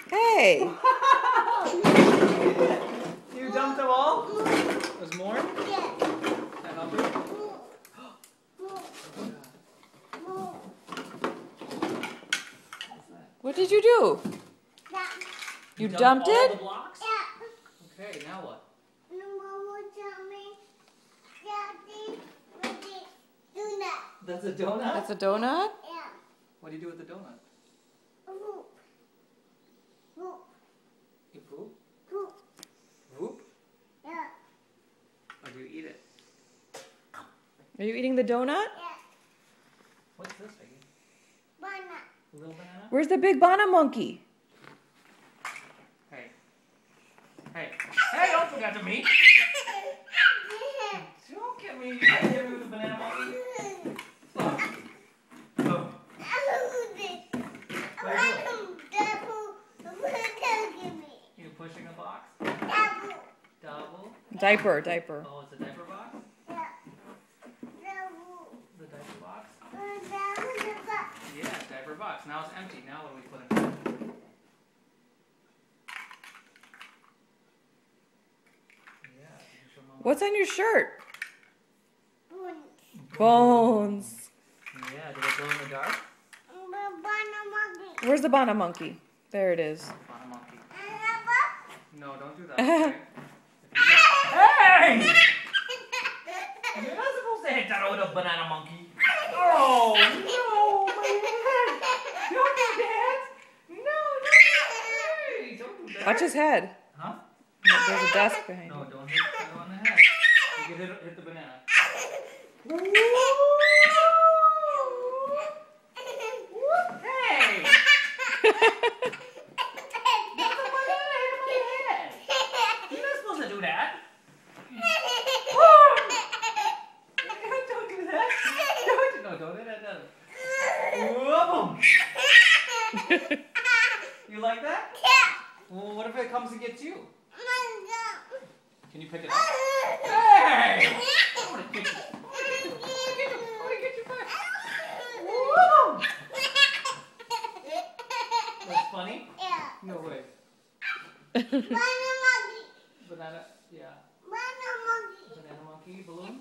Hey! You dumped them all? There's more? Can I help you? What did you do? You dumped all it? the blocks? Yeah. Okay, now what? That's a donut? That's a donut? Yeah. What do you do with the donut? Poop. Poop. You poop? Poop. Whoop? Yeah. Or do you eat it? Are you eating the donut? Yeah. What's this, Peggy? Banana. A little banana? Where's the big Bana monkey? Hey. Hey. Hey, don't do that to me! Don't get me. You can't hit me with a banana monkey. Look. Look. You pushing a box? Double. Diaper. Oh, it's a diaper box? The diaper box? Yeah, diaper box. Now it's empty. Now what do we put in it? Yeah, you show Mama. What's on your shirt? Bones. Yeah, did it glow in the dark? Where's the Bana monkey? There it is. Banana monkey. No, don't do that. Okay? Hey! You're not supposed to hit that with a banana monkey. Oh, no, my head. Don't do that. No, hey, don't do that. Watch his head. Huh? There's a desk behind No, him. don't hit him on the head. You can hit the banana. Hey! That's a banana hit my head. You're not supposed to do that. Don't do that. Don't do that. Whoa. You like that? Well, what if it comes and gets you? Can you pick it up? Hey! I'm gonna get you. I'm gonna get you back. Whoa! That's funny? No way. Banana, yeah. Banana monkey balloon?